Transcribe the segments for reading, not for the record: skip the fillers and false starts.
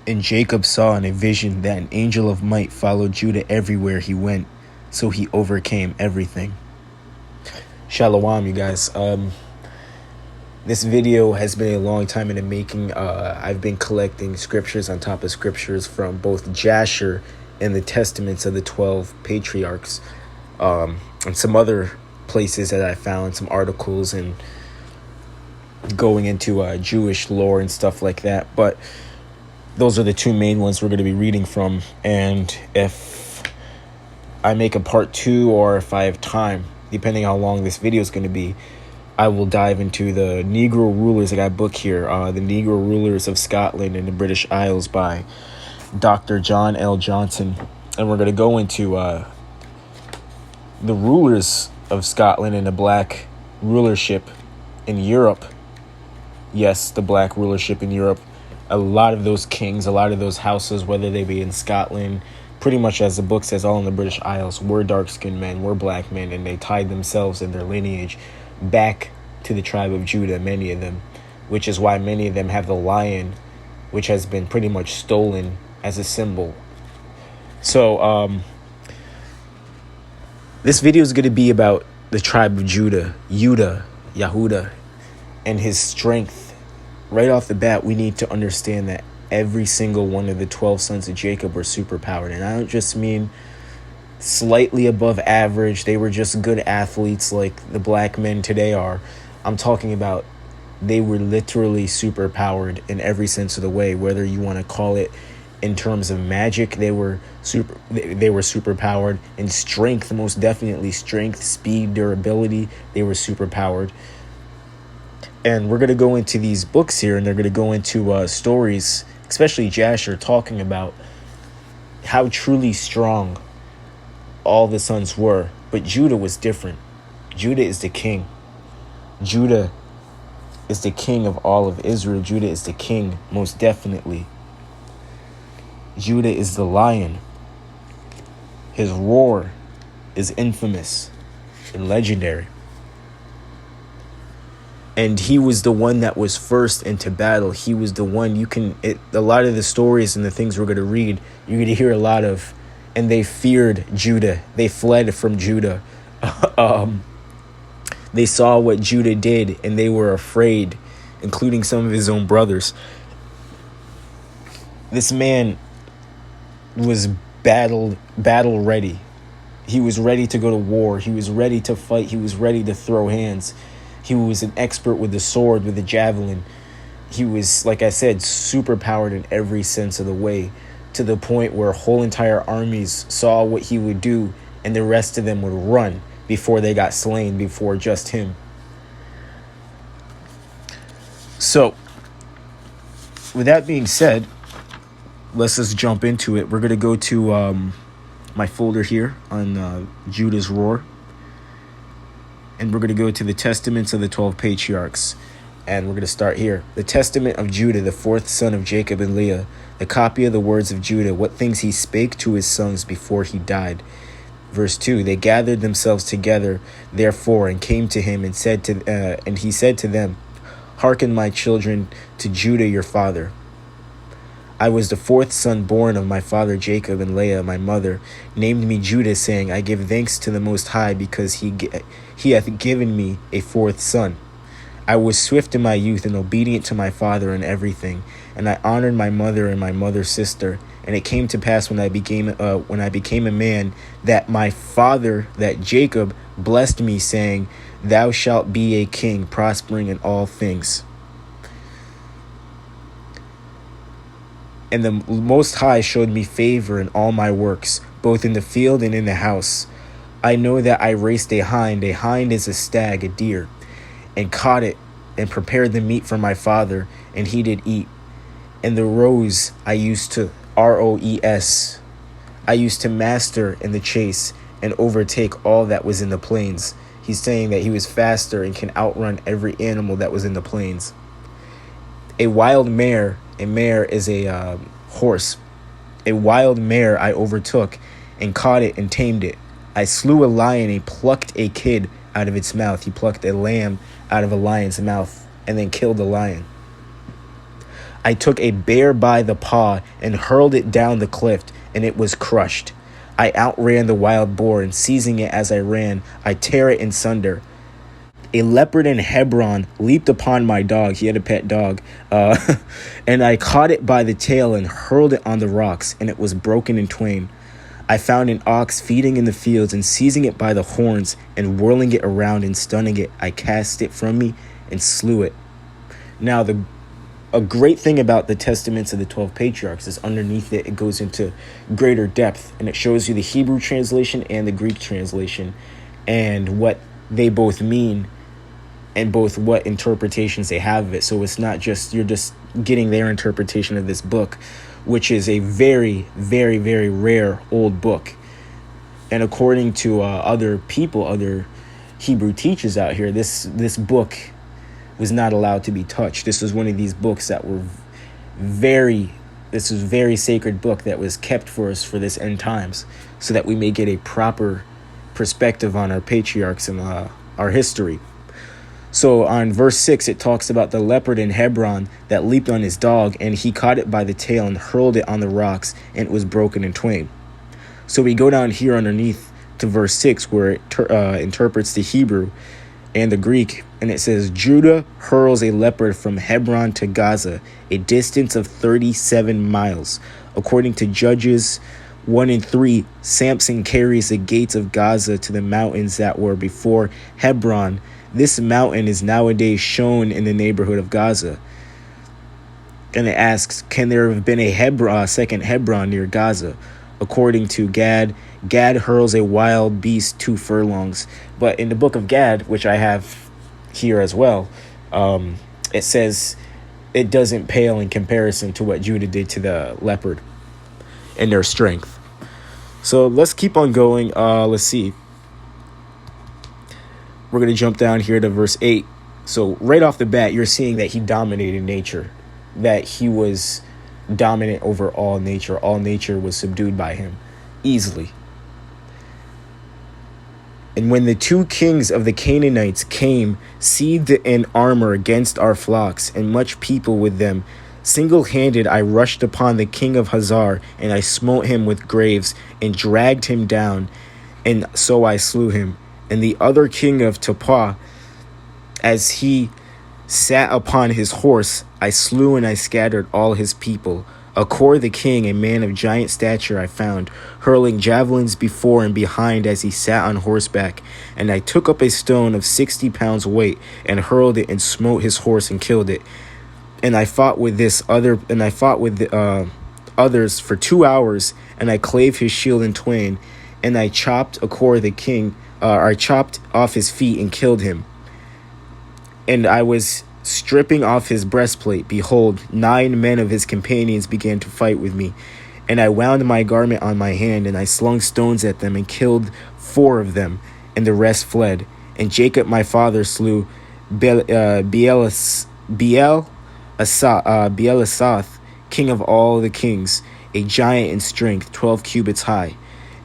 And Jacob saw in a vision that an angel of might followed Judah everywhere he went, so he overcame everything. Shalom, you guys. This video has been a long time in the making. I've been collecting scriptures on top of scriptures from both Jasher and the testaments of the 12 patriarchs, and some other places that I found, some articles and going into Jewish lore and stuff like that. But those are the two main ones we're going to be reading from. And if I make a part 2, or if I have time, depending how long this video is going to be, I will dive into the Negro rulers. I got a book here, The Negro Rulers of Scotland and the British Isles by Dr. John L. Johnson. And we're going to go into the rulers of Scotland and the black rulership in Europe. Yes, the black rulership in Europe. A lot of those kings, a lot of those houses, whether they be in Scotland, pretty much as the book says, all in the British Isles, were dark-skinned men, were black men, and they tied themselves and their lineage back to the tribe of Judah, many of them, which is why many of them have the lion, which has been pretty much stolen as a symbol. So this video is going to be about the tribe of Judah, Yehuda, and his strength. Right off the bat, we need to understand that every single one of the 12 sons of Jacob were superpowered. And I don't just mean slightly above average. They were just good athletes like the black men today are. I'm talking about they were literally superpowered in every sense of the way, whether you want to call it in terms of magic. They were superpowered in strength, most definitely strength, speed, durability. They were superpowered. And we're going to go into these books here, and they're going to go into stories, especially Jasher, talking about how truly strong all the sons were. But Judah was different. Judah is the king. Judah is the king of all of Israel. Judah is the king, most definitely. Judah is the lion. His roar is infamous and legendary. And he was the one that was first into battle. He was the one a lot of the stories and the things we're going to read, you're going to hear a lot of, and they feared Judah. They fled from Judah. They saw what Judah did, and they were afraid, including some of his own brothers. This man was battle ready. He was ready to go to war. He was ready to fight. He was ready to throw hands. He was an expert with the sword, with the javelin. He was, like I said, super powered in every sense of the way, to the point where whole entire armies saw what he would do, and the rest of them would run before they got slain, before just him. So, with that being said, let's just jump into it. We're going to go to my folder here on Judah's Roar. And we're going to go to the Testaments of the 12 Patriarchs. And we're going to start here. The Testament of Judah, the fourth son of Jacob and Leah. The copy of the words of Judah, what things he spake to his sons before he died. Verse 2, they gathered themselves together, therefore, and came to him, and he said to them, hearken, my children, to Judah your father. I was the fourth son born of my father Jacob, and Leah, my mother, named me Judah, saying, I give thanks to the Most High, because he hath given me a fourth son. I was swift in my youth and obedient to my father in everything, and I honored my mother and my mother's sister. And it came to pass when I became a man, that my father, that Jacob, blessed me, saying, Thou shalt be a king, prospering in all things. And the Most High showed me favor in all my works, both in the field and in the house. I know that I raced a hind is a stag, a deer, and caught it, and prepared the meat for my father, and he did eat. And the roes I used to, ROES, I used to master in the chase, and overtake all that was in the plains. He's saying that he was faster and can outrun every animal that was in the plains. A wild mare, a mare is a horse. A wild mare I overtook, and caught it and tamed it. I slew a lion and plucked a kid out of its mouth. He plucked a lamb out of a lion's mouth and then killed the lion. I took a bear by the paw and hurled it down the cliff, and it was crushed. I outran the wild boar, and seizing it as I ran, I tear it in sunder. A leopard in Hebron leaped upon my dog. He had a pet dog. And I caught it by the tail and hurled it on the rocks, and it was broken in twain. I found an ox feeding in the fields, and seizing it by the horns and whirling it around and stunning it, I cast it from me and slew it. Now, a great thing about the Testaments of the 12 Patriarchs is underneath it goes into greater depth, and it shows you the Hebrew translation and the Greek translation and what they both mean and both what interpretations they have of it. So it's not just, you're just getting their interpretation of this book, which is a very, very, very rare old book. And according to other people, other Hebrew teachers out here, this book was not allowed to be touched. This was one of these books that were this was very sacred book that was kept for us for this end times, so that we may get a proper perspective on our patriarchs and our history. So on verse 6, it talks about the leopard in Hebron that leaped on his dog, and he caught it by the tail and hurled it on the rocks, and it was broken in twain. So we go down here underneath to verse 6, where it interprets the Hebrew and the Greek, and it says, Judah hurls a leopard from Hebron to Gaza, a distance of 37 miles. According to Judges 1 and 3, Samson carries the gates of Gaza to the mountains that were before Hebron. This mountain is nowadays shown in the neighborhood of Gaza. And it asks, can there have been a second Hebron near Gaza? According to Gad, Gad hurls a wild beast 2 furlongs. But in the book of Gad, which I have here as well, it says it doesn't pale in comparison to what Judah did to the leopard and their strength. So let's keep on going. Let's see. We're going to jump down here to verse 8. So right off the bat, you're seeing that he dominated nature, that he was dominant over all nature. All nature was subdued by him easily. And when the 2 kings of the Canaanites came, seethed in armor against our flocks, and much people with them, single-handed I rushed upon the king of Hazar, and I smote him with graves, and dragged him down, and so I slew him. And the other king of Tapah, as he sat upon his horse, I slew and I scattered all his people. Achor the king, a man of giant stature, I found, hurling javelins before and behind as he sat on horseback. And I took up a stone of 60 pounds weight, and hurled it, and smote his horse and killed it. And I fought with others for 2 hours, and I clave his shield in twain, and I chopped Achor the king. I chopped off his feet and killed him. And I was stripping off his breastplate. Behold, 9 men of his companions began to fight with me. And I wound my garment on my hand, and I slung stones at them and killed 4 of them, and the rest fled. And Jacob my father slew Beelasath, king of all the kings, a giant in strength, 12 cubits high.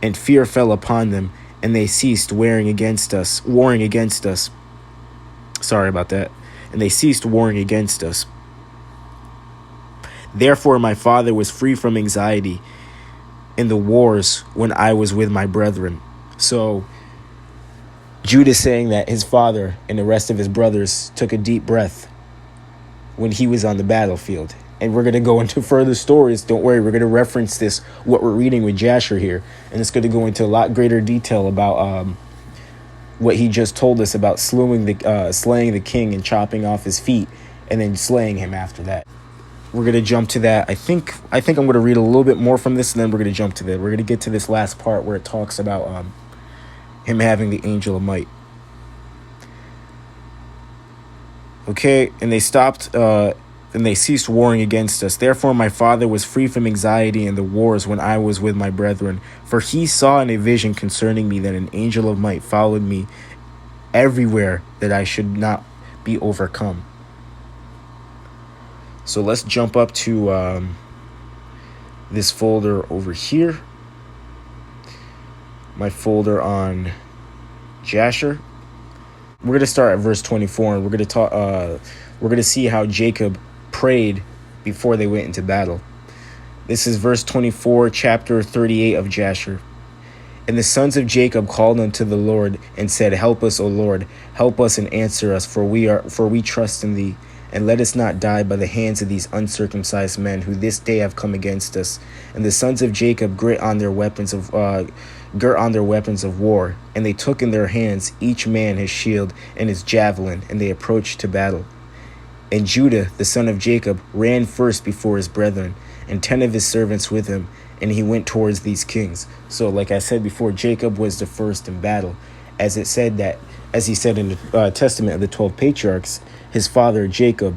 And fear fell upon them, and they ceased warring against us. Sorry about that. And they ceased warring against us. Therefore my father was free from anxiety in the wars when I was with my brethren. So Judas saying that his father and the rest of his brothers took a deep breath when he was on the battlefield. And we're going to go into further stories. Don't worry, we're going to reference this, what we're reading with Jasher here. And it's going to go into a lot greater detail about what he just told us about slaying the king and chopping off his feet and then slaying him after that. We're going to jump to that. I think I'm going to read a little bit more from this, and then we're going to jump to that. We're going to get to this last part where it talks about him having the angel of might. Okay, and they stopped... and they ceased warring against us. Therefore my father was free from anxiety in the wars when I was with my brethren. For he saw in a vision concerning me that an angel of might followed me everywhere, that I should not be overcome. So let's jump up to this folder over here. My folder on Jasher. We're going to start at verse 24, and we're going to see how Jacob prayed before they went into battle. This is verse 24, chapter 38 of Jasher. And the sons of Jacob called unto the Lord and said, Help us, O Lord, help us and answer us, for we trust in thee. And let us not die by the hands of these uncircumcised men, who this day have come against us. And the sons of Jacob girt on their weapons of war, and they took in their hands each man his shield and his javelin, and they approached to battle. And Judah, the son of Jacob, ran first before his brethren, and 10 of his servants with him, and he went towards these kings. So, like I said before, Jacob was the first in battle, as he said in the Testament of the 12 patriarchs. His father Jacob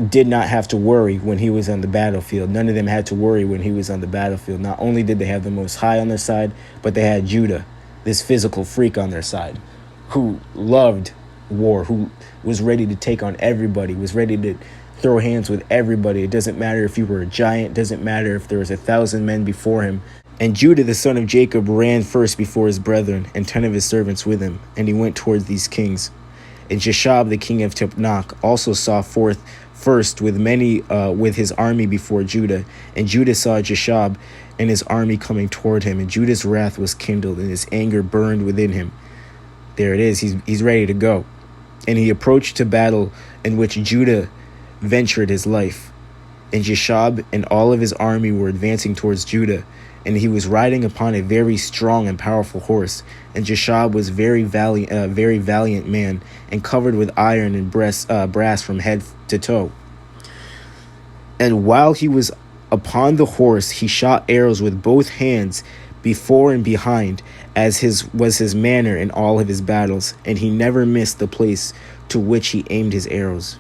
did not have to worry when he was on the battlefield. None of them had to worry when he was on the battlefield. Not only did they have the Most High on their side, but they had Judah, this physical freak, on their side, who loved war, who was ready to take on everybody, was ready to throw hands with everybody. It doesn't matter if you were a giant, doesn't matter if there was 1,000 men before him. And Judah, the son of Jacob, ran first before his brethren, and 10 of his servants with him, and he went towards these kings. And Jeshab, the king of Tapnach, also saw forth first with his army before Judah. And Judah saw Jeshab and his army coming toward him, and Judah's wrath was kindled, and his anger burned within him. There it is. He's ready to go. And he approached to battle, in which Judah ventured his life. And Jeshab and all of his army were advancing towards Judah, and he was riding upon a very strong and powerful horse. And Jeshab was very valiant man, and covered with iron and brass from head to toe. And while he was upon the horse, he shot arrows with both hands, before and behind, as was his manner in all of his battles, and he never missed the place to which he aimed his arrows.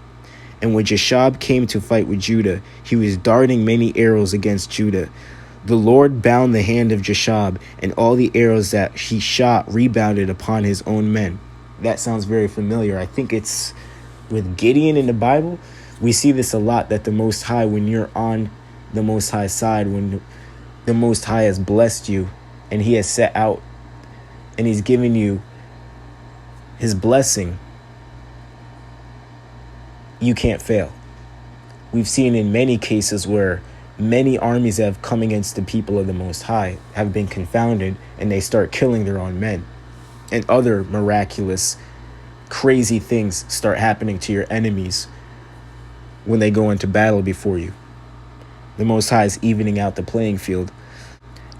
And when Jeshab came to fight with Judah, he was darting many arrows against Judah. The Lord bound the hand of Jeshab, and all the arrows that he shot rebounded upon his own men. That sounds very familiar. I think it's with Gideon in the Bible. We see this a lot, that the Most High, when you're on the Most High side, when the Most High has blessed you and he has set out and he's given you his blessing, you can't fail. We've seen in many cases where many armies that have come against the people of the Most High have been confounded, and they start killing their own men. And other miraculous, crazy things start happening to your enemies when they go into battle before you. The Most High is evening out the playing field.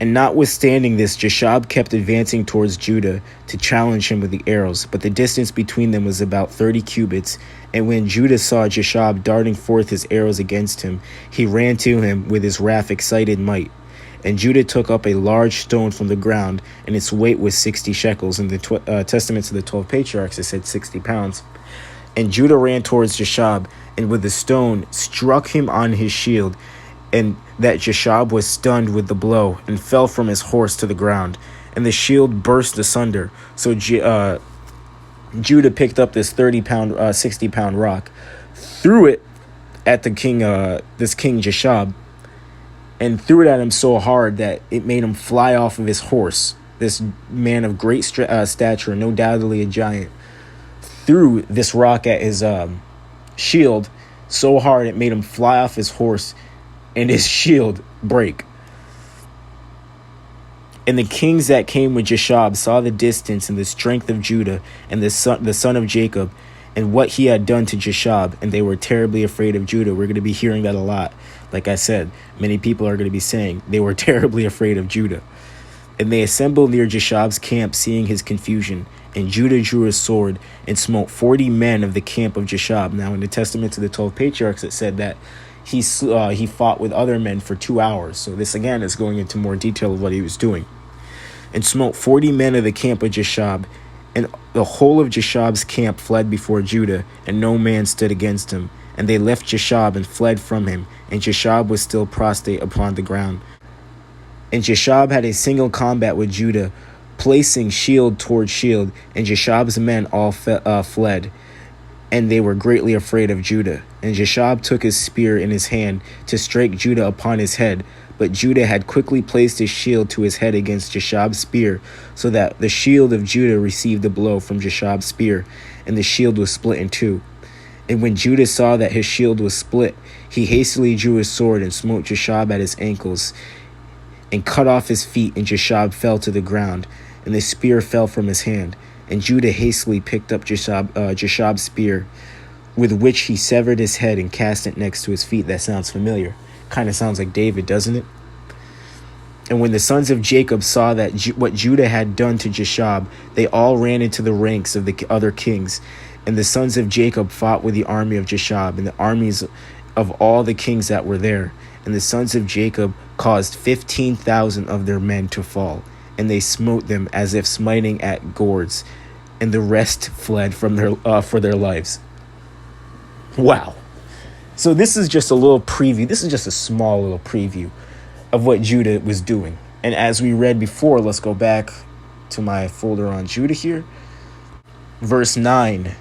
And notwithstanding this, Jeshab kept advancing towards Judah to challenge him with the arrows, but the distance between them was about 30 cubits. And when Judah saw Jeshab darting forth his arrows against him, he ran to him with his wrath excited might. And Judah took up a large stone from the ground, and its weight was 60 shekels. In the Testaments of the 12 patriarchs, it said 60 pounds. And Judah ran towards Jeshab, and with the stone struck him on his shield, and that Jeshab was stunned with the blow, and fell from his horse to the ground, and the shield burst asunder. So Judah picked up this 60-pound rock, threw it at the king, this king Jeshab, and threw it at him so hard that it made him fly off of his horse. This man of great stature, no doubtedly a giant, threw this rock at his shield so hard it made him fly off his horse, and his shield break. And the kings that came with Jeshab saw the distance and the strength of Judah and the son of Jacob, and what he had done to Jeshab, and they were terribly afraid of Judah. We're going to be hearing that a lot. Like I said, many people are going to be saying they were terribly afraid of Judah. And they assembled near Jeshab's camp, seeing his confusion. And Judah drew his sword and smote 40 men of the camp of Jeshab. Now, in the Testament of the 12 patriarchs, it said that he fought with other men for 2 hours. So this, again, is going into more detail of what he was doing. And smote 40 men of the camp of Jeshab. And the whole of Jeshab's camp fled before Judah, and no man stood against him. And they left Jeshab and fled from him. And Jeshab was still prostrate upon the ground. And Jeshab had a single combat with Judah, placing shield toward shield. And Jeshab's men all fled. And they were greatly afraid of Judah. And Jeshab took his spear in his hand to strike Judah upon his head. But Judah had quickly placed his shield to his head against Jeshab's spear, so that the shield of Judah received the blow from Jeshab's spear, and the shield was split in two. And when Judas saw that his shield was split, he hastily drew his sword and smote Jeshab at his ankles and cut off his feet, and Jeshab fell to the ground, and the spear fell from his hand. And Judah hastily picked up Jeshab's spear, with which he severed his head and cast it next to his feet. That sounds familiar. Kind of sounds like David, doesn't it? And when the sons of Jacob saw that what Judah had done to Jeshab, they all ran into the ranks of the other kings. And the sons of Jacob fought with the army of Jeshab and the armies of all the kings that were there. And the sons of Jacob caused 15,000 of their men to fall, and they smote them as if smiting at gourds, and the rest fled from for their lives. Wow. So this is just a little preview. This is just a small little preview of what Judah was doing. And as we read before, let's go back to my folder on Judah here. Verse 9,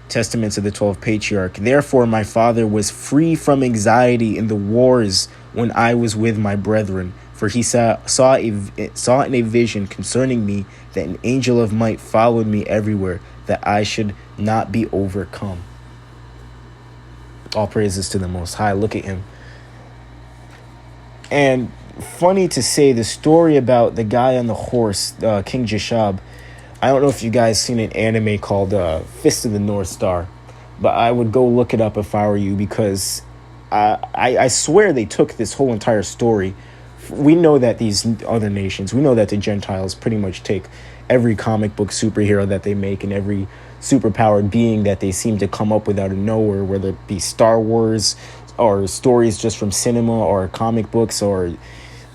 Testaments of the 12 Patriarch. Therefore my father was free from anxiety in the wars when I was with my brethren, for he saw in a vision concerning me that an angel of might followed me everywhere, that I should not be overcome. All praises to the Most High. Look at him. And funny to say, the story about the guy on the horse, King Jeshab, I don't know if you guys seen an anime called Fist of the North Star, but I would go look it up if I were you, because I swear they took this whole entire story. We know that these other nations, we know that the Gentiles pretty much take every comic book superhero that they make and every superpowered being that they seem to come up with out of nowhere, whether it be Star Wars or stories just from cinema or comic books, or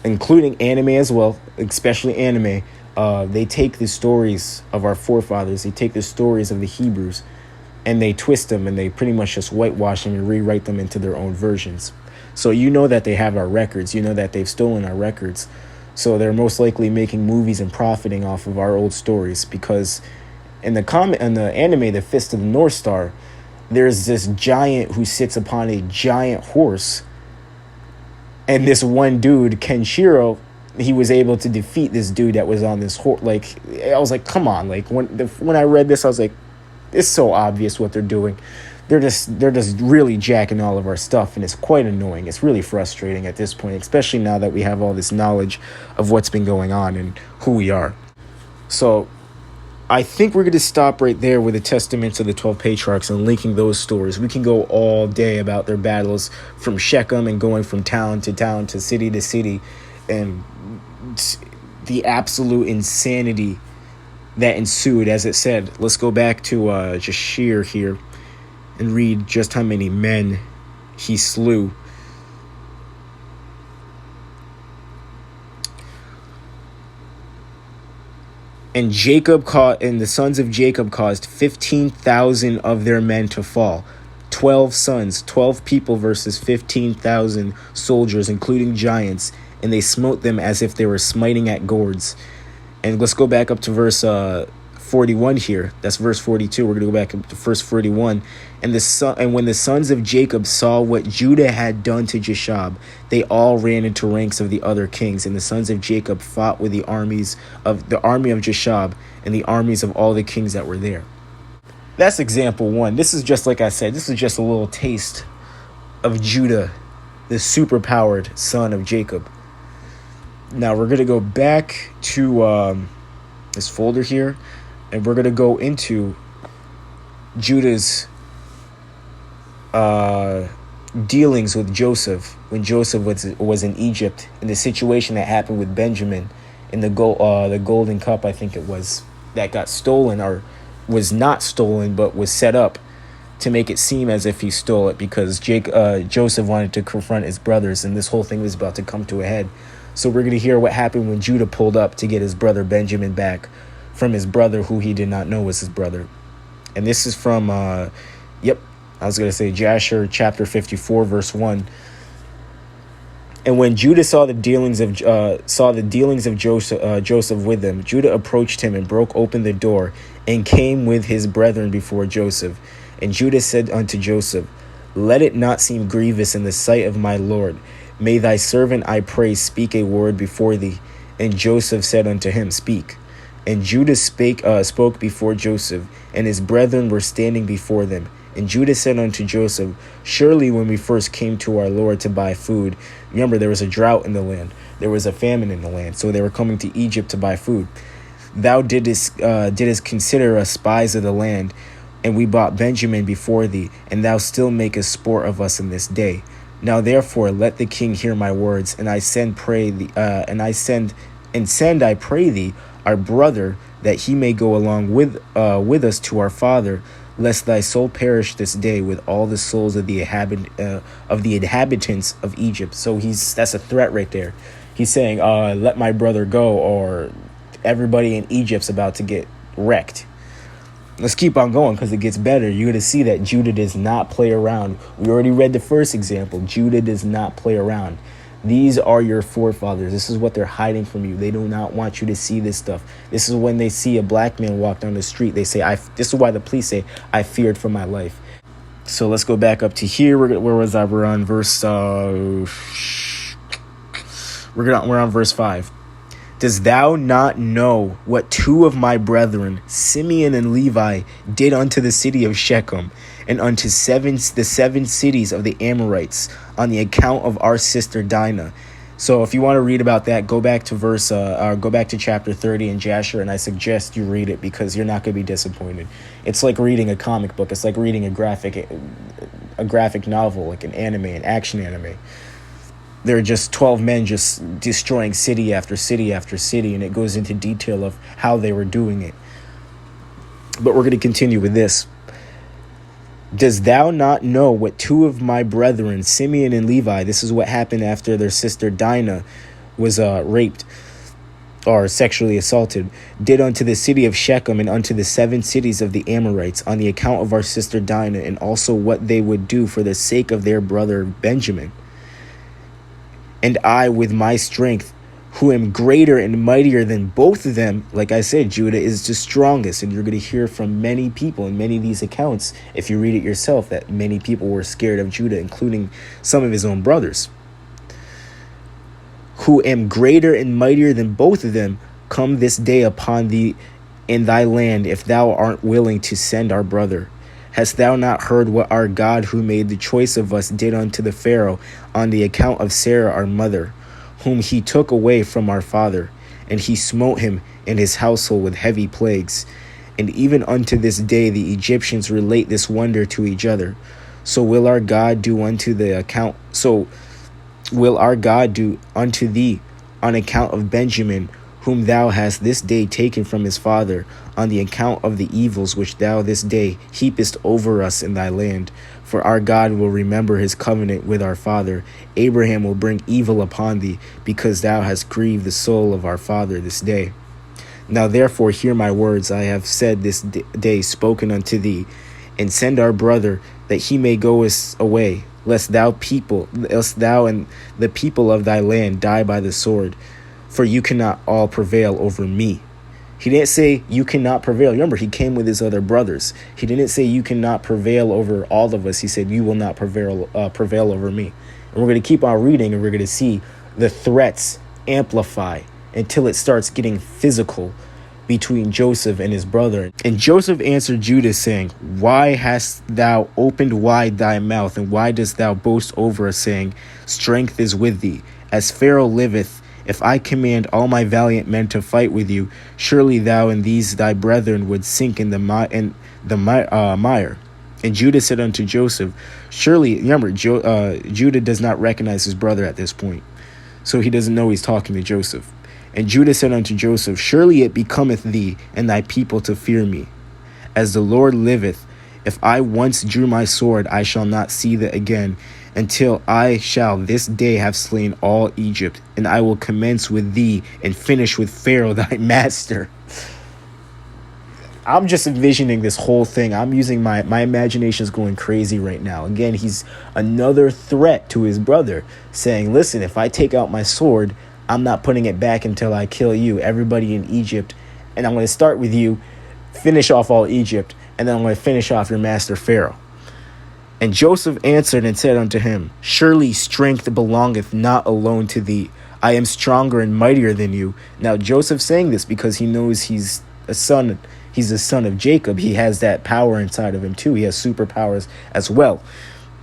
including anime as well, especially anime. They take the stories of our forefathers, they take the stories of the Hebrews, and they twist them, and they pretty much just whitewash them and rewrite them into their own versions. So you know that they have our records, you know that they've stolen our records. So they're most likely making movies and profiting off of our old stories, because in the anime, The Fist of the North Star, there's this giant who sits upon a giant horse, and this one dude, Kenshiro, he was able to defeat this dude that was on this horse. Like, I was like, come on. Like, when I read this, I was like, it's so obvious what they're doing. They're just really jacking all of our stuff, and it's quite annoying. It's really frustrating at this point, especially now that we have all this knowledge of what's been going on and who we are. So I think we're going to stop right there with the Testaments of the 12 Patriarchs and linking those stories. We can go all day about their battles from Shechem and going from town to town to city, and the absolute insanity that ensued. As it said, let's go back to Jashir here and read just how many men he slew. And the sons of Jacob caused 15,000 of their men to fall. 12 sons, 12 people versus 15,000 soldiers, including giants. And they smote them as if they were smiting at gourds. And let's go back up to verse 41 here. That's verse 42. We're going to go back up to verse 41. And when the sons of Jacob saw what Judah had done to Jeshab, they all ran into ranks of the other kings. And the sons of Jacob fought with the army of Jeshab and the armies of all the kings that were there. That's example one. This is just, like I said, this is just a little taste of Judah, the superpowered son of Jacob. Now we're going to go back to this folder here, and we're going to go into Judah's dealings with Joseph when Joseph was in Egypt, and the situation that happened with Benjamin in the golden cup, I think it was, that got stolen, or was not stolen but was set up to make it seem as if he stole it, because Joseph wanted to confront his brothers, and this whole thing was about to come to a head. So we're going to hear what happened when Judah pulled up to get his brother Benjamin back from his brother, who he did not know was his brother. And this is from Jasher chapter 54 verse 1. And when Judah saw the dealings of Joseph with them, Judah approached him and broke open the door and came with his brethren before Joseph. And Judah said unto Joseph, Let it not seem grievous in the sight of my lord. May thy servant, I pray, speak a word before thee. And Joseph said unto him, Speak. And Judah spoke before Joseph, and his brethren were standing before them. And Judah said unto Joseph, surely when we first came to our Lord to buy food, remember there was a drought in the land, there was a famine in the land, so they were coming to Egypt to buy food. Thou didst consider us spies of the land, and we bought Benjamin before thee, and thou still makest sport of us in this day. Now therefore let the king hear my words, and send, I pray thee, our brother, that he may go along with us to our father, lest thy soul perish this day with all the souls of the inhabitants of Egypt. So that's a threat right there. He's saying, let my brother go, or everybody in Egypt's about to get wrecked. Let's keep on going because it gets better. You're going to see that Judah does not play around. We already read the first example. Judah does not play around. These are your forefathers. This is what they're hiding from you. They do not want you to see this stuff. This is when they see a black man walk down the street. They say, this is why the police say, I feared for my life. So let's go back up to here. Where was I? We're on verse, we're on verse 5. Dost thou not know what two of my brethren, Simeon and Levi, did unto the city of Shechem, and unto the seven cities of the Amorites, on the account of our sister Dinah? So if you want to read about that, go back to chapter 30 in Jasher, and I suggest you read it because you're not going to be disappointed. It's like reading a comic book. It's like reading a graphic novel, like an action anime. There are just 12 men just destroying city after city after city, and it goes into detail of how they were doing it. But we're going to continue with this. Dost thou not know what two of my brethren, Simeon and Levi, this is what happened after their sister Dinah was raped or sexually assaulted, did unto the city of Shechem and unto the seven cities of the Amorites, on the account of our sister Dinah, and also what they would do for the sake of their brother Benjamin? And I, with my strength, who am greater and mightier than both of them, like I said, Judah is the strongest. And you're going to hear from many people in many of these accounts, if you read it yourself, that many people were scared of Judah, including some of his own brothers. Who am greater and mightier than both of them, come this day upon thee in thy land, if thou art willing to send our brother. Hast thou not heard what our God, who made the choice of us, did unto the Pharaoh on the account of Sarah our mother, whom he took away from our father? And he smote him and his household with heavy plagues. And even unto this day the Egyptians relate this wonder to each other. So will our God do unto thee on account of Benjamin, whom thou hast this day taken from his father, on the account of the evils which thou this day heapest over us in thy land. For our God will remember his covenant with our father. Abraham will bring evil upon thee, because thou hast grieved the soul of our father this day. Now therefore hear my words I have said this day spoken unto thee, and send our brother, that he may go us away, lest thou and the people of thy land die by the sword. For you cannot all prevail over me. He didn't say you cannot prevail. Remember, he came with his other brothers. He didn't say you cannot prevail over all of us. He said you will not prevail over me. And we're going to keep on reading, and we're going to see the threats amplify until it starts getting physical between Joseph and his brother. And Joseph answered Judah, saying, why hast thou opened wide thy mouth, and why dost thou boast over us, saying, strength is with thee? As Pharaoh liveth, if I command all my valiant men to fight with you, surely thou and these thy brethren would sink in the mire. And Judah said unto Joseph, surely, remember, Judah does not recognize his brother at this point, so he doesn't know he's talking to Joseph. And Judah said unto Joseph, surely it becometh thee and thy people to fear me. As the Lord liveth, if I once drew my sword, I shall not see thee again, until I shall this day have slain all Egypt, and I will commence with thee and finish with Pharaoh thy master. I'm just envisioning this whole thing. I'm using my imagination is going crazy right now. Again, he's another threat to his brother, saying, listen, if I take out my sword, I'm not putting it back until I kill you, everybody in Egypt, and I'm going to start with you, finish off all Egypt, and then I'm going to finish off your master Pharaoh. And Joseph answered and said unto him, surely strength belongeth not alone to thee. I am stronger and mightier than you. Now Joseph saying this because he knows he's a son. he's the son of Jacob, he has that power inside of him too. He has superpowers as well.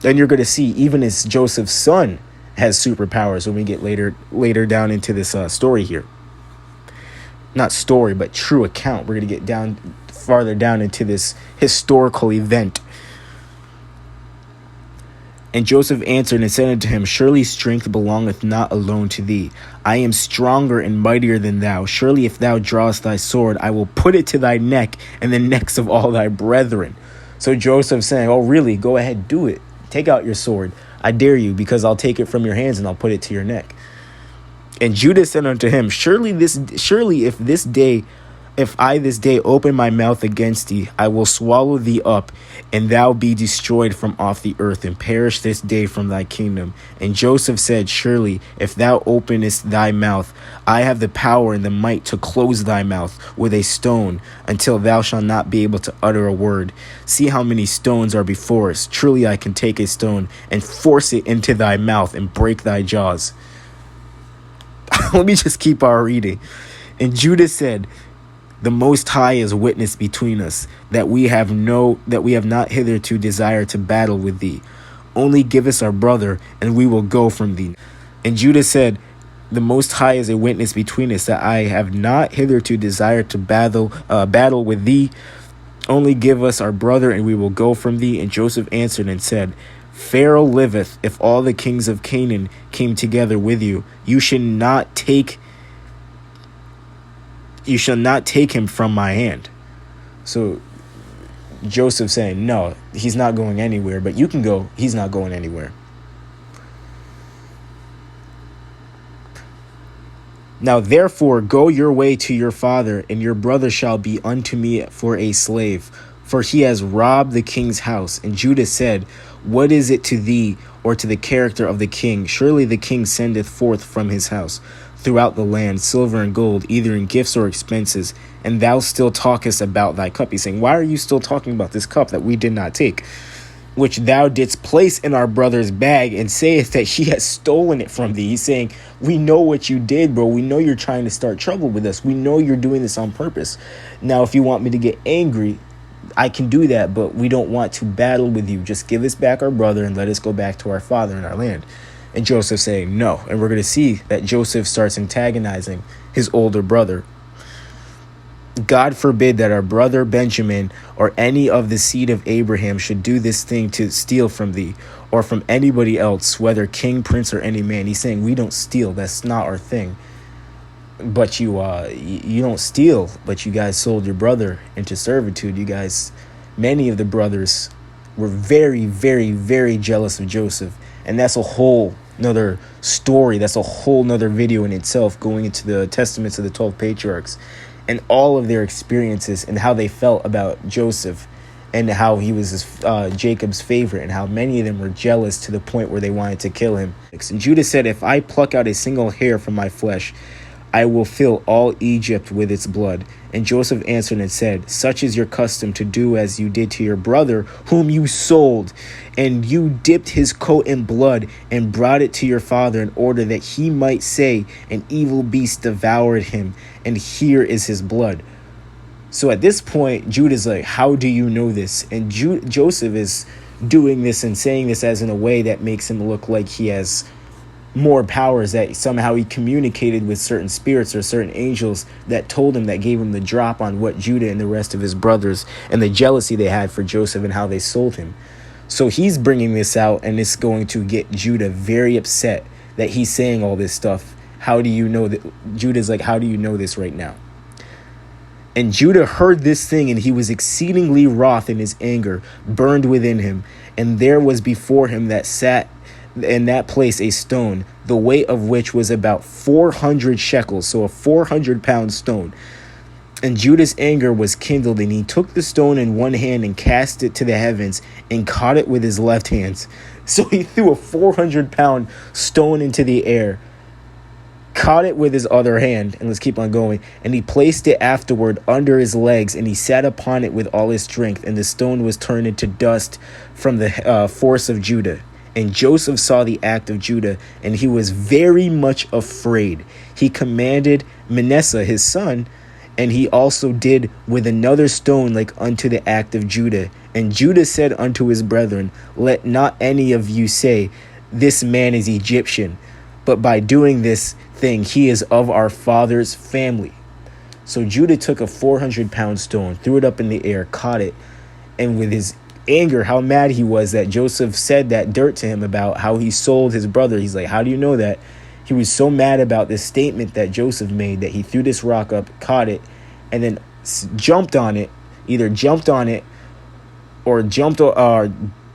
And you're going to see even as Joseph's son has superpowers when we get later down into this story here. Not story, but true account. We're going to get farther down into this historical event. And Joseph answered and said unto him, surely strength belongeth not alone to thee. I am stronger and mightier than thou. Surely if thou drawest thy sword, I will put it to thy neck and the necks of all thy brethren. So Joseph saying, oh, really? Go ahead, do it. Take out your sword. I dare you, because I'll take it from your hands and I'll put it to your neck. And Judas said unto him, surely if I this day open my mouth against thee, I will swallow thee up, and thou be destroyed from off the earth, and perish this day from thy kingdom. And Joseph said, surely if thou openest thy mouth, I have the power and the might to close thy mouth with a stone, until thou shalt not be able to utter a word. See how many stones are before us. Truly I can take a stone and force it into thy mouth and break thy jaws. Let me just keep our reading. And Judas said, the Most High is witness between us, that we have not hitherto desired to battle with thee. Only give us our brother, and we will go from thee. And Judas said, the Most High is a witness between us, that I have not hitherto desired to battle with thee. Only give us our brother, and we will go from thee. And Joseph answered and said, Pharaoh liveth, if all the kings of Canaan came together with you, you shall not take him from my hand. So Joseph saying, no, he's not going anywhere, but you can go. He's not going anywhere. Now therefore go your way to your father, and your brother shall be unto me for a slave, for he has robbed the king's house. And Judas said, what is it to thee, or to the character of the king? Surely the king sendeth forth from his house throughout the land silver and gold, either in gifts or expenses, and thou still talkest about thy cup. He's saying, why are you still talking about this cup that we did not take, which thou didst place in our brother's bag, and sayest that he has stolen it from thee? He's saying, we know what you did, bro. We know you're trying to start trouble with us. We know you're doing this on purpose. Now, if you want me to get angry, I can do that, but we don't want to battle with you. Just give us back our brother and let us go back to our father and our land. And Joseph saying no. And we're going to see that Joseph starts antagonizing his older brother. God forbid that our brother Benjamin or any of the seed of Abraham should do this thing to steal from thee, or from anybody else, whether king, prince, or any man. He's saying we don't steal. That's not our thing. But you don't steal, but you guys sold your brother into servitude. You guys, many of the brothers were very, very, very jealous of Joseph. And that's a whole nother story. That's a whole nother video in itself, going into the testaments of the 12 patriarchs and all of their experiences and how they felt about Joseph, and how he was Jacob's favorite, and how many of them were jealous to the point where they wanted to kill him. And Judas said, if I pluck out a single hair from my flesh, I will fill all Egypt with its blood. And Joseph answered and said, such is your custom to do as you did to your brother, whom you sold. And you dipped his coat in blood and brought it to your father, in order that he might say, an evil beast devoured him, and here is his blood. So at this point, Judah's like, how do you know this? And Joseph is doing this and saying this as in a way that makes him look like he has more powers, that somehow he communicated with certain spirits or certain angels that told him, that gave him the drop on what Judah and the rest of his brothers, and the jealousy they had for Joseph and how they sold him. So he's bringing this out, and it's going to get Judah very upset that he's saying all this stuff. How do you know that? Judah's like, how do you know this right now? And Judah heard this thing, and he was exceedingly wroth, in his anger burned within him. And there was before him that sat in that place a stone, the weight of which was about 400 shekels, so a 400-pound stone. And Judah's anger was kindled, and he took the stone in one hand and cast it to the heavens and caught it with his left hand. So he threw a 400-pound stone into the air, caught it with his other hand, and let's keep on going, and he placed it afterward under his legs, and he sat upon it with all his strength, and the stone was turned into dust from the force of Judah. And Joseph saw the act of Judah, and he was very much afraid. He commanded Manasseh his son And he also did with another stone like unto the act of Judah. And Judah said unto his brethren, let not any of you say, this man is Egyptian, but by doing this thing he is of our father's family. So Judah took a 400-pound stone, threw it up in the air, caught it, and with his anger, how mad he was that Joseph said that dirt to him about how he sold his brother. He's like, how do you know that? He was so mad about this statement that Joseph made that he threw this rock up, caught it, and then jumped on it, either jumped on it or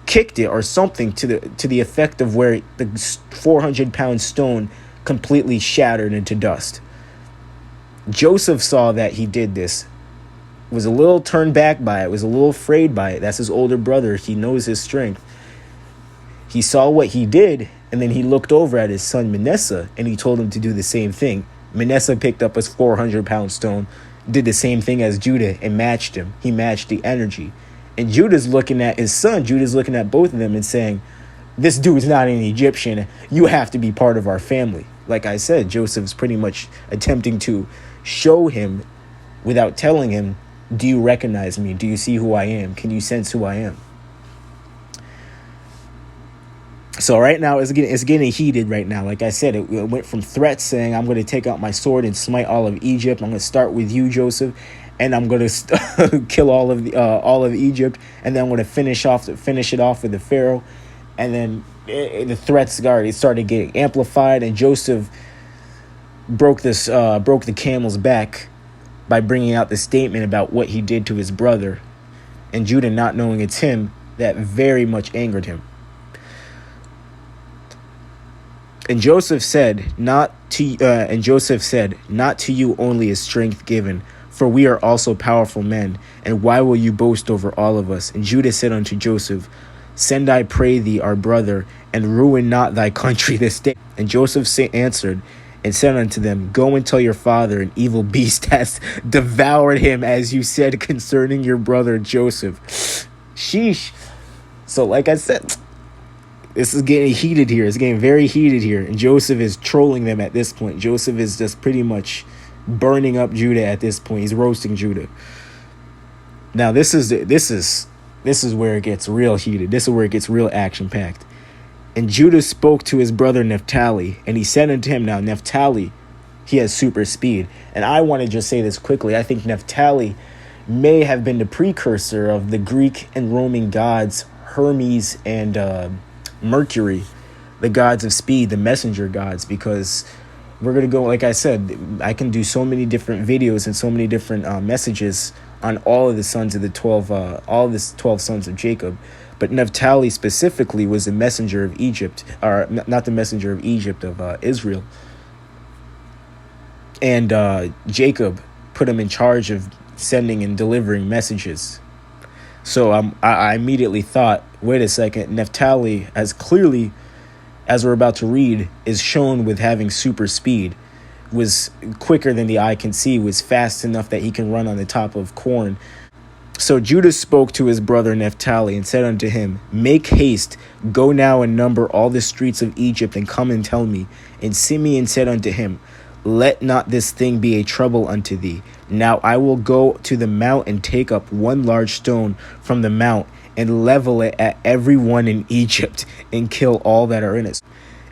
kicked it or something to the effect of where the 400-pound stone completely shattered into dust. Joseph saw that he did this, was a little turned back by it, was a little afraid by it. That's his older brother. He knows his strength. He saw what he did, and then he looked over at his son Manasseh, and he told him to do the same thing. Manasseh picked up his 400-pound stone, did the same thing as Judah, and matched him. He matched the energy. And Judah's looking at his son. Judah's looking at both of them and saying, this dude's not an Egyptian. You have to be part of our family. Like I said, Joseph's pretty much attempting to show him without telling him, do you recognize me? Do you see who I am? Can you sense who I am? So right now it's getting heated right now. Like I said, it went from threats saying, I'm going to take out my sword and smite all of Egypt. I'm going to start with you, Joseph, and I'm going to kill all of Egypt, and then I'm going to finish it off with the Pharaoh. And then the threats started getting amplified, and Joseph broke the camel's back by bringing out the statement about what he did to his brother, and Judah not knowing it's him, that very much angered him. And Joseph said, not to you only is strength given, for we are also powerful men. And why will you boast over all of us? And Judah said unto Joseph, send, I pray thee, our brother, and ruin not thy country this day. And Joseph answered and said unto them, go and tell your father, an evil beast has devoured him, as you said concerning your brother Joseph. Sheesh. So like I said, this is getting heated here. It's getting very heated here. And Joseph is trolling them at this point. Joseph is just pretty much burning up Judah at this point. He's roasting Judah. Now this is where it gets real heated. This is where it gets real action-packed. And Judah spoke to his brother Naphtali, and he said unto him, now Naphtali, he has super speed. And I want to just say this quickly. I think Naphtali may have been the precursor of the Greek and Roman gods Hermes and Mercury, the gods of speed, the messenger gods, because we're going to go, like I said, I can do so many different videos and so many different messages on all of the sons of the 12, all of the 12 sons of Jacob. But Naphtali specifically was the messenger of Egypt, or not the messenger of Egypt, of Israel. And Jacob put him in charge of sending and delivering messages. So I immediately thought, wait a second, Naphtali, as clearly as we're about to read, is shown with having super speed, was quicker than the eye can see, was fast enough that he can run on the top of corn. So Judah spoke to his brother Naphtali and said unto him, make haste, go now and number all the streets of Egypt, and come and tell me. And Simeon said unto him, let not this thing be a trouble unto thee. Now I will go to the mount and take up one large stone from the mount and level it at every one in Egypt and kill all that are in it.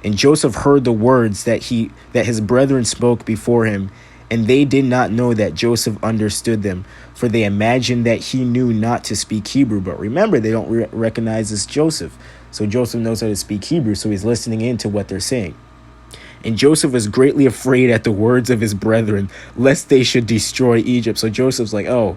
And Joseph heard the words that his brethren spoke before him, and they did not know that Joseph understood them, for they imagined that he knew not to speak Hebrew. But remember, they don't recognize this Joseph. So Joseph knows how to speak Hebrew, so he's listening into what they're saying. And Joseph was greatly afraid at the words of his brethren, lest they should destroy Egypt. So Joseph's like, oh,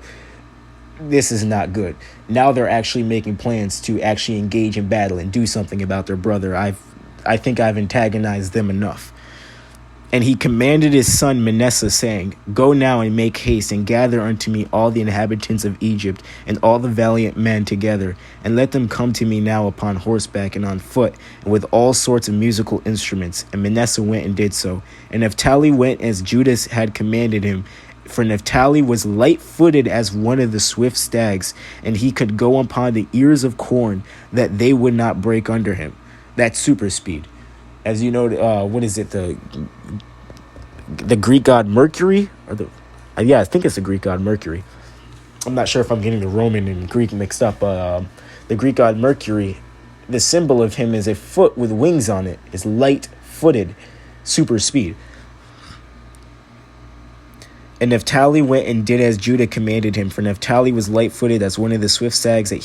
this is not good. Now they're actually making plans to actually engage in battle and do something about their brother. I think I've antagonized them enough. And he commanded his son Manasseh, saying, go now and make haste, and gather unto me all the inhabitants of Egypt, and all the valiant men together, and let them come to me now upon horseback and on foot, and with all sorts of musical instruments. And Manasseh went and did so. And Naphtali went as Judas had commanded him, for Naphtali was light-footed as one of the swift stags, and he could go upon the ears of corn, that they would not break under him. That's super speed. As you know, what is it? The Greek god Mercury, or Yeah, I think it's the Greek god Mercury. I'm not sure if I'm getting the Roman and Greek mixed up, but the Greek god Mercury, the symbol of him is a foot with wings on it. It's light-footed, super speed. And Naphtali went and did as Judah commanded him, for Naphtali was light-footed as one of the swift stags that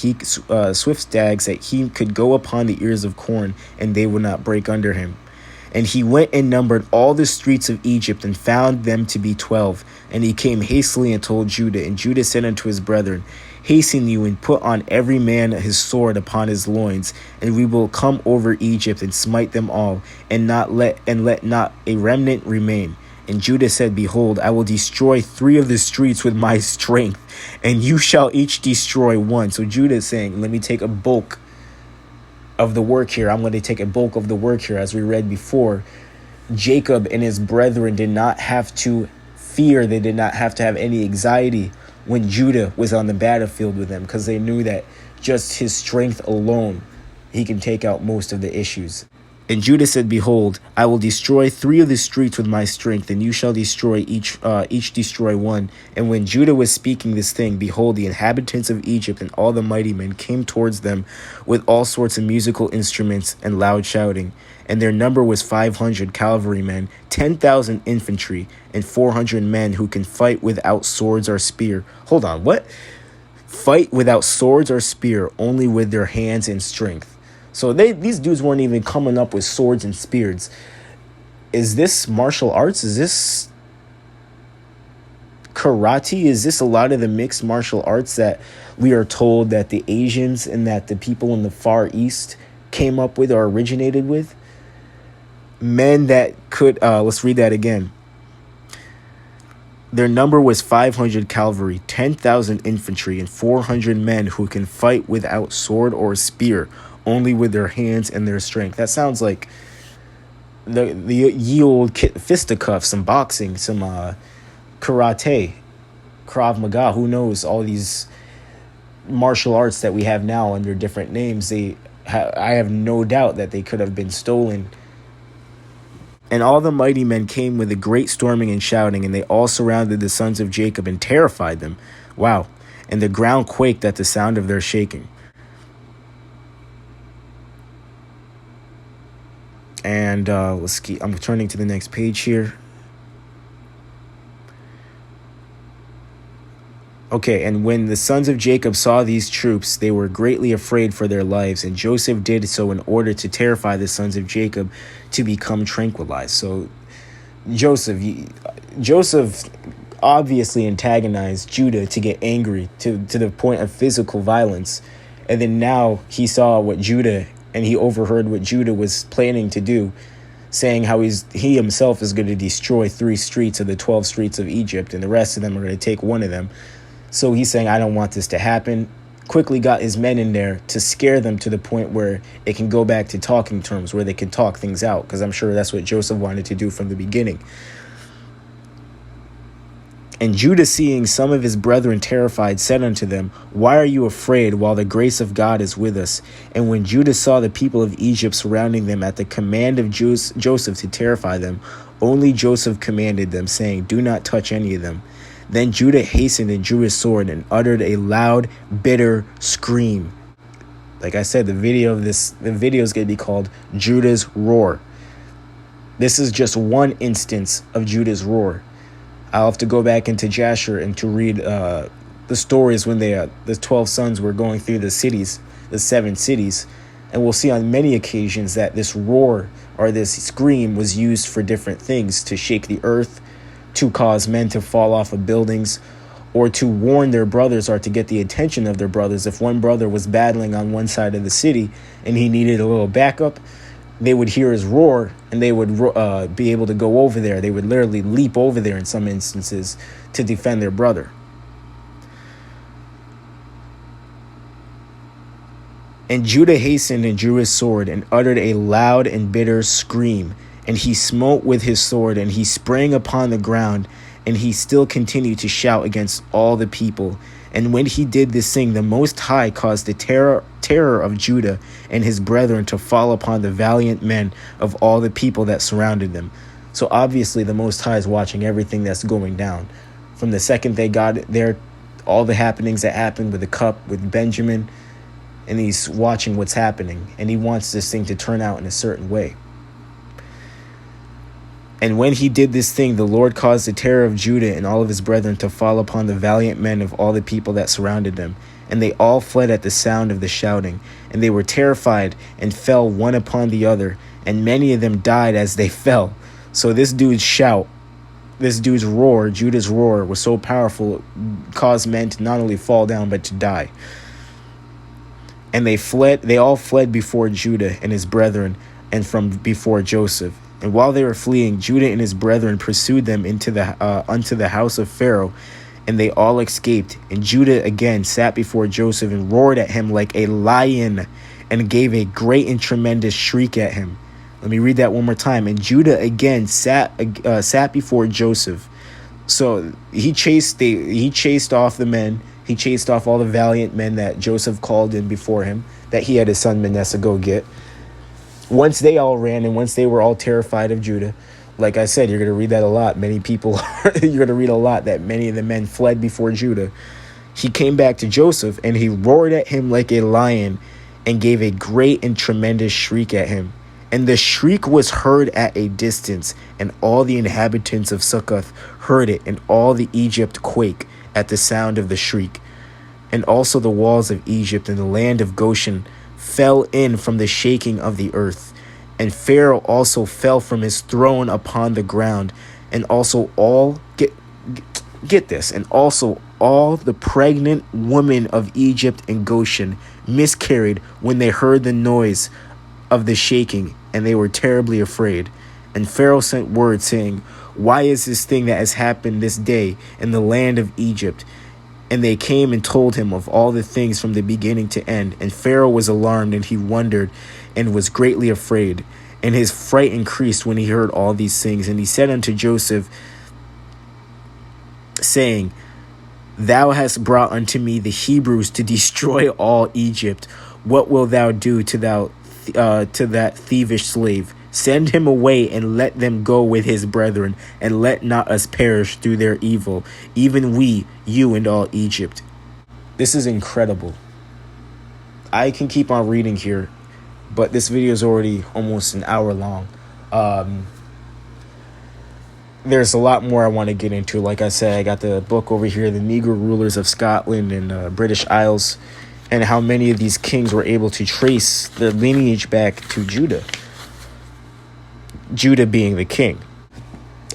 he could go upon the ears of corn, and they would not break under him. And he went and numbered all the streets of Egypt, and found them to be 12. And he came hastily and told Judah. And Judah said unto his brethren, Hasten you, and put on every man his sword upon his loins, and we will come over Egypt and smite them all, and let not a remnant remain. And Judah said, Behold, I will destroy 3 of the streets with my strength, and you shall each destroy 1. So Judah is saying, let me take a bulk of the work here. I'm going to take a bulk of the work here. As we read before, Jacob and his brethren did not have to fear. They did not have to have any anxiety when Judah was on the battlefield with them, because they knew that just his strength alone, he can take out most of the issues. And Judah said, Behold, I will destroy 3 of the streets with my strength, and you shall destroy each destroy 1. And when Judah was speaking this thing, behold, the inhabitants of Egypt and all the mighty men came towards them with all sorts of musical instruments and loud shouting. And their number was 500 cavalrymen, 10,000 infantry, and 400 men who can fight without swords or spear. Hold on, what? Fight without swords or spear, only with their hands and strength. So these dudes weren't even coming up with swords and spears. Is this martial arts? Is this karate? Is this a lot of the mixed martial arts that we are told that the Asians and that the people in the Far East came up with or originated with? Men that could, let's read that again. Their number was 500 cavalry, 10,000 infantry, and 400 men who can fight without sword or spear, only with their hands and their strength. That sounds like the ye old fisticuffs, some boxing, some karate, Krav Maga. Who knows? All these martial arts that we have now under different names. I have no doubt that they could have been stolen. And all the mighty men came with a great storming and shouting, and they all surrounded the sons of Jacob and terrified them. Wow. And the ground quaked at the sound of their shaking. And I'm turning to the next page here. Okay, and when the sons of Jacob saw these troops, they were greatly afraid for their lives, and Joseph did so in order to terrify the sons of Jacob to become tranquilized. So Joseph obviously antagonized Judah to get angry to the point of physical violence. And then now he saw what Judah, and he overheard what Judah was planning to do, saying how he himself is going to destroy 3 streets of the 12 streets of Egypt, and the rest of them are going to take one of them. So he's saying, I don't want this to happen. Quickly got his men in there to scare them to the point where it can go back to talking terms, where they can talk things out, because I'm sure that's what Joseph wanted to do from the beginning. And Judah, seeing some of his brethren terrified, said unto them, Why are you afraid, while the grace of God is with us? And when Judah saw the people of Egypt surrounding them at the command of Joseph to terrify them, only Joseph commanded them, saying, Do not touch any of them. Then Judah hastened and drew his sword and uttered a loud, bitter scream. Like I said, the video is going to be called Judah's Roar. This is just one instance of Judah's Roar. I'll have to go back into Jasher and to read the stories when the 12 sons were going through the cities, the 7 cities. And we'll see on many occasions that this roar or this scream was used for different things, to shake the earth, to cause men to fall off of buildings, or to warn their brothers or to get the attention of their brothers. If one brother was battling on one side of the city and he needed a little backup, they would hear his roar and they would be able to go over there. They would literally leap over there in some instances to defend their brother. And Judah hastened and drew his sword and uttered a loud and bitter scream. And he smote with his sword, and he sprang upon the ground, and he still continued to shout against all the people. And when he did this thing, the Most High caused the terror of Judah and his brethren to fall upon the valiant men of all the people that surrounded them. So obviously the Most High is watching everything that's going down. from the second they got there, all the happenings that happened with the cup, with Benjamin, and he's watching what's happening, and he wants this thing to turn out in a certain way. And when he did this thing, the Lord caused the terror of Judah and all of his brethren to fall upon the valiant men of all the people that surrounded them. And they all fled at the sound of the shouting. And they were terrified and fell one upon the other. And many of them died as they fell. So this dude's shout, this dude's roar, Judah's roar, was so powerful, it caused men to not only fall down, but to die. And they all fled before Judah and his brethren and from before Joseph. And while they were fleeing, Judah and his brethren pursued them unto the house of Pharaoh, and they all escaped. And Judah again sat before Joseph and roared at him like a lion, and gave a great and tremendous shriek at him. Let me read that one more time. And Judah again sat before Joseph. So he chased off the men. He chased off all the valiant men that Joseph called in before him, that he had his son Manasseh go get. Once they all ran, and once they were all terrified of Judah, like I said, you're going to read that a lot. Many people, you're going to read a lot that many of the men fled before Judah. He came back to Joseph, and he roared at him like a lion, and gave a great and tremendous shriek at him. And the shriek was heard at a distance, and all the inhabitants of Succoth heard it, and all the Egypt quake at the sound of the shriek. And also the walls of Egypt and the land of Goshen fell in from the shaking of the earth. And Pharaoh also fell from his throne upon the ground. And also all, get this, and also all the pregnant women of Egypt and Goshen miscarried when they heard the noise of the shaking, and they were terribly afraid. And Pharaoh sent word, saying, why is this thing that has happened this day in the land of Egypt? And they came and told him of all the things from the beginning to end. And Pharaoh was alarmed, and he wondered, and was greatly afraid. And his fright increased when he heard all these things. And he said unto Joseph, saying, thou hast brought unto me the Hebrews to destroy all Egypt. What wilt thou do to that thievish slave? Send him away, and let them go with his brethren, and let not us perish through their evil, even we, you, and all Egypt. This is incredible. I can keep on reading here, but this video is already almost an hour long. There's a lot more I want to get into. Like I said, I got the book over here, The Negro Rulers of Scotland and British Isles, and how many of these kings were able to trace the lineage back to Judah. Judah being the king.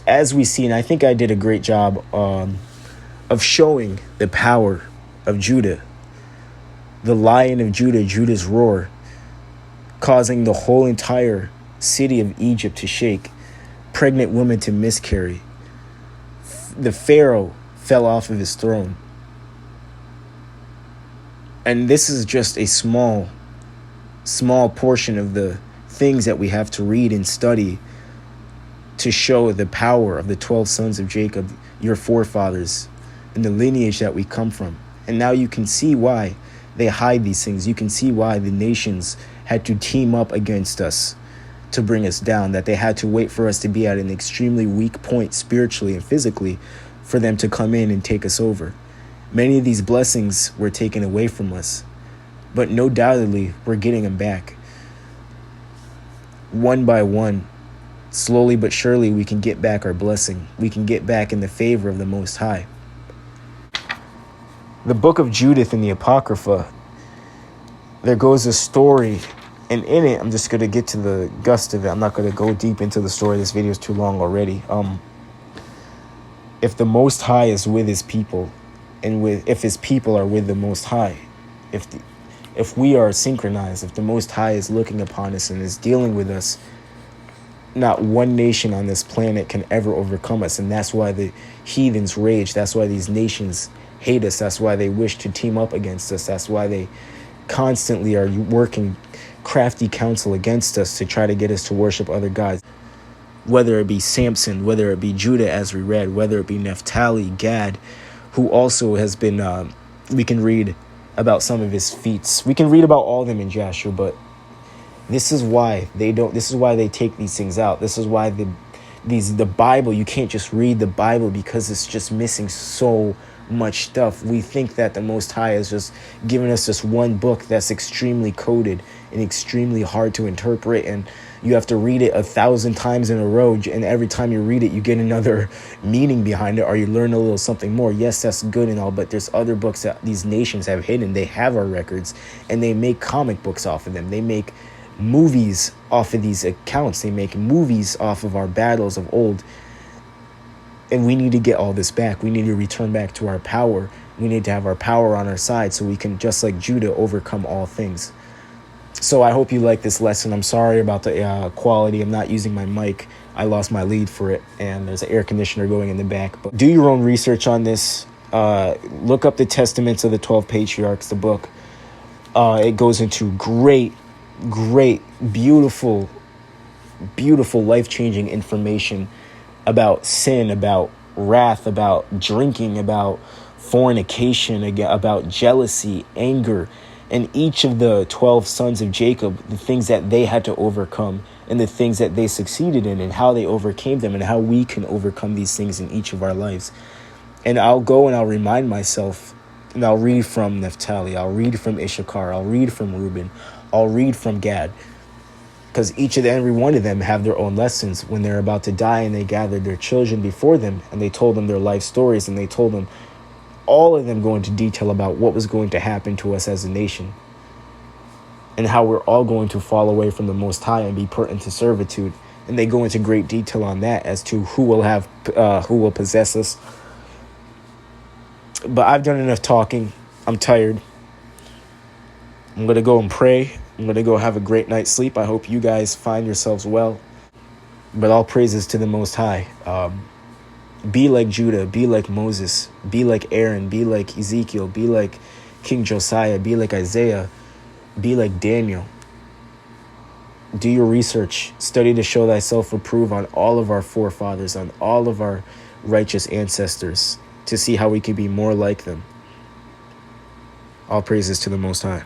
As we see, and I think I did a great job of showing the power of Judah. The Lion of Judah, Judah's roar, causing the whole entire city of Egypt to shake, pregnant women to miscarry. The Pharaoh fell off of his throne. And this is just a small portion of the things that we have to read and study to show the power of the 12 sons of Jacob, your forefathers, and the lineage that we come from. And now you can see why they hide these things. You can see why the nations had to team up against us to bring us down, that they had to wait for us to be at an extremely weak point spiritually and physically for them to come in and take us over. Many of these blessings were taken away from us, but no doubtedly we're getting them back. One by one, slowly but surely, we can get back our blessing. We can get back in the favor of the Most High. The book of Judith in the Apocrypha, there goes a story, and in it, I'm just going to get to the gust of it. I'm not going to go deep into the story. This video is too long already. If the Most High is with his people, and if his people are with the Most High, if we are synchronized, if the Most High is looking upon us and is dealing with us, not one nation on this planet can ever overcome us. And that's why the heathens rage. That's why these nations hate us. That's why they wish to team up against us. That's why they constantly are working crafty counsel against us to try to get us to worship other gods. Whether it be Samson, whether it be Judah, as we read, whether it be Naphtali, Gad, who also has been, we can read about some of his feats. We can read about all of them in Jasher, but this is why they take these things out. This is why the Bible. You can't just read the Bible because it's just missing so much stuff. We think that the Most High is just giving us this one book that's extremely coded and extremely hard to interpret, and you have to read it 1,000 times in a row, and every time you read it you get another meaning behind it, or you learn a little something more. Yes, that's good and all, but there's other books that these nations have hidden. They have our records, and they make comic books off of them. They make movies off of these accounts. They make movies off of our battles of old. And we need to get all this back. We need to return back to our power. We need to have our power on our side so we can, just like Judah, overcome all things. So I hope you like this lesson. I'm sorry about the quality. I'm not using my mic. I lost my lead for it, and there's an air conditioner going in the back. But do your own research on this. Look up the Testaments of the 12 Patriarchs, the book. It goes into great, beautiful, life-changing information about sin, about wrath, about drinking, about fornication, about jealousy, anger, and each of the 12 sons of Jacob, the things that they had to overcome and the things that they succeeded in and how they overcame them and how we can overcome these things in each of our lives. And I'll go and I'll remind myself, and I'll read from Naphtali, I'll read from Issachar, I'll read from Reuben, I'll read from Gad. Because each of them, every one of them have their own lessons. When they're about to die and they gathered their children before them and they told them their life stories, and they told them, all of them go into detail about what was going to happen to us as a nation and how we're all going to fall away from the Most High and be put into servitude. And they go into great detail on that as to who will possess us. But I've done enough talking. I'm tired. I'm going to go and pray. I'm going to go have a great night's sleep. I hope you guys find yourselves well. But all praises to the Most High. Be like Judah. Be like Moses. Be like Aaron. Be like Ezekiel. Be like King Josiah. Be like Isaiah. Be like Daniel. Do your research. Study to show thyself approved on all of our forefathers, on all of our righteous ancestors, to see how we can be more like them. All praises to the Most High.